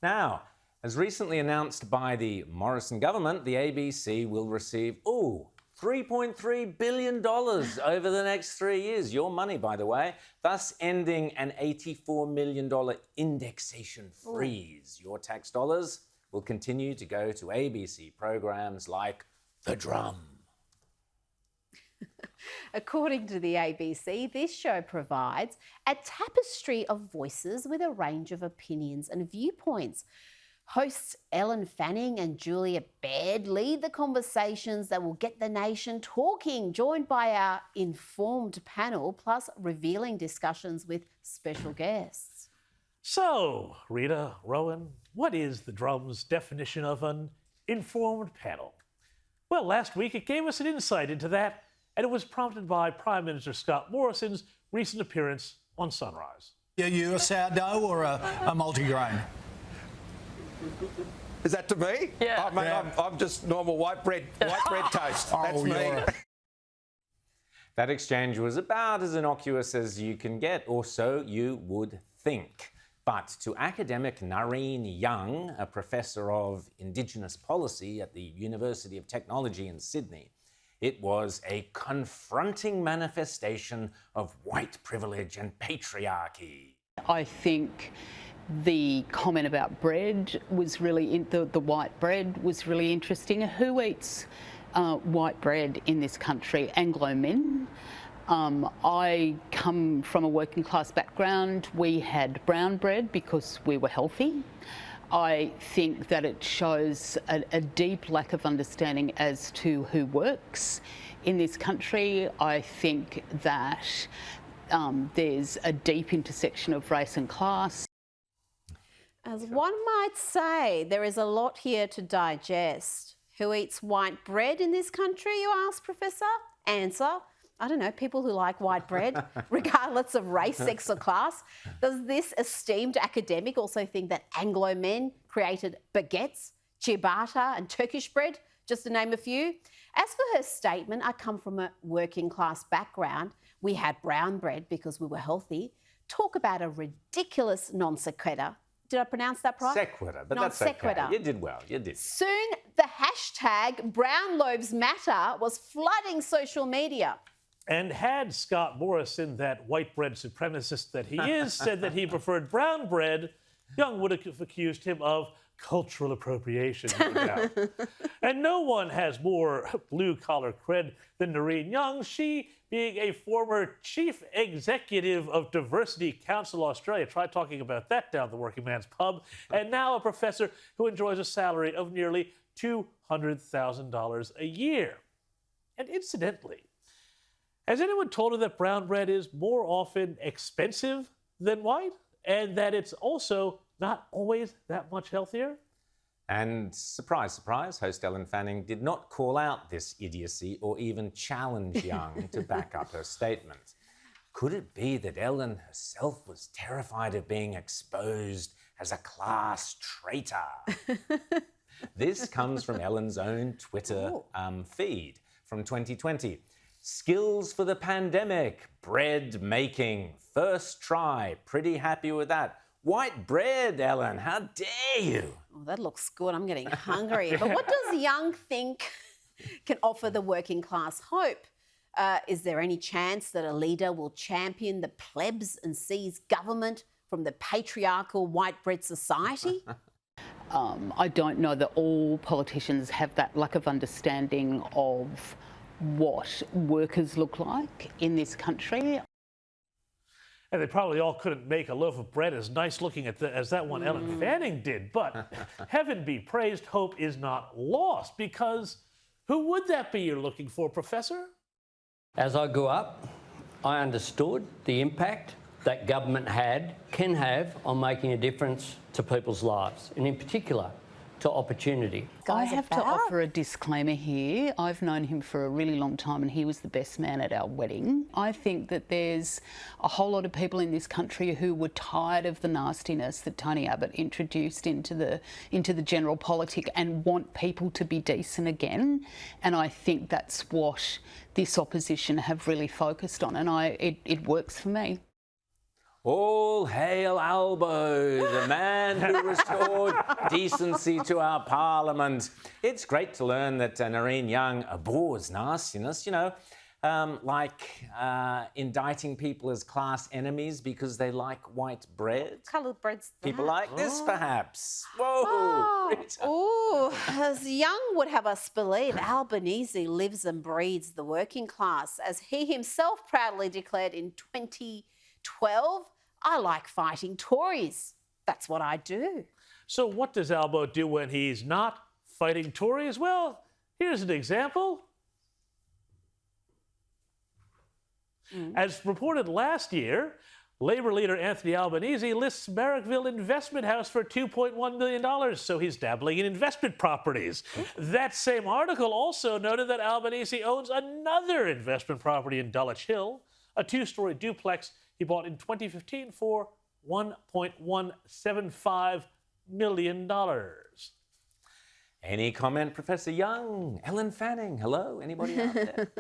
Now, as recently announced by the Morrison government, the ABC will receive, $3.3 billion over the next 3 years. Your money, by the way, thus ending an $84 million indexation freeze. Your tax dollars will continue to go to ABC programs like The Drum. According to the ABC, this show provides a tapestry of voices with a range of opinions and viewpoints. Hosts Ellen Fanning and Julia Baird lead the conversations that will get the nation talking, joined by our informed panel, plus revealing discussions with special guests. So, Rita, Rowan, what is The Drum's definition of an informed panel? Well, last week it gave us an insight into that, and it was prompted by Prime Minister Scott Morrison's recent appearance on Sunrise. Are you a sourdough or a multigrain? Is that to me? Yeah. Oh, mate, Yeah. I'm just normal white bread toast. That's me. That exchange was about as innocuous as you can get, or so you would think. But to academic Nareen Young, a professor of Indigenous policy at the University of Technology in Sydney, it was a confronting manifestation of white privilege and patriarchy. I think the comment about bread was really, the white bread was really interesting. Who eats white bread in this country? Anglo men. I come from a working class background. We had brown bread because we were healthy. I think that it shows a deep lack of understanding as to who works in this country. I think that there's a deep intersection of race and class. As one might say, there is a lot here to digest. Who eats white bread in this country, you ask, Professor? Answer, I don't know, people who like white bread, regardless of race, sex or class. Does this esteemed academic also think that Anglo men created baguettes, ciabatta and Turkish bread, just to name a few? As for her statement, I come from a working class background. We had brown bread because we were healthy. Talk about a ridiculous non sequitur. Did I pronounce that right? Sequitur, but that's okay. You did well, you did. Soon, the hashtag Brown Loaves Matter was flooding social media. And had Scott Morrison, that white bread supremacist that he is, said that he preferred brown bread, Young would have accused him of cultural appropriation, no doubt. And no one has more blue-collar cred than Nareen Young, she being a former chief executive of Diversity Council Australia. Try talking about that down the working man's pub. And now a professor who enjoys a salary of nearly $200,000 a year. And incidentally, has anyone told her that brown bread is more often expensive than white? And that it's also not always that much healthier? And surprise, surprise, host Ellen Fanning did not call out this idiocy or even challenge Young to back up her statement. Could it be that Ellen herself was terrified of being exposed as a class traitor? This comes from Ellen's own Twitter feed from 2020. Skills for the pandemic, bread making, first try, pretty happy with that. White bread, Ellen, how dare you? Oh, that looks good. I'm getting hungry. But what does Young think can offer the working class hope? Is there any chance that a leader will champion the plebs and seize government from the patriarchal white bread society? I don't know that all politicians have that lack of understanding of what workers look like in this country. And they probably all couldn't make a loaf of bread as nice looking as that one Ellen Fanning did. But heaven be praised, hope is not lost, because who would that be you're looking for, Professor? As I grew up, I understood the impact that government can have on making a difference to people's lives, and in particular, to opportunity. I have to offer a disclaimer here. I've known him for a really long time and he was the best man at our wedding. I think that there's a whole lot of people in this country who were tired of the nastiness that Tony Abbott introduced into the general politic and want people to be decent again. And I think that's what this opposition have really focused on, and it works for me. All hail Albo, the man who restored decency to our parliament. It's great to learn that Narine Young abhors nastiness, like indicting people as class enemies because they like white bread. Coloured bread's that? People like this, perhaps. Whoa! Rita. Oh, as Young would have us believe, Albanese lives and breathes the working class, as he himself proudly declared in 2012, I like fighting Tories. That's what I do. So what does Albo do when he's not fighting Tories? Well, here's an example. As reported last year, Labour leader Anthony Albanese lists Marrickville Investment House for $2.1 million, so he's dabbling in investment properties. That same article also noted that Albanese owns another investment property in Dulwich Hill, a two-story duplex he bought in 2015 for $1.175 million. Any comment, Professor Young? Ellen Fanning, hello? Anybody out there?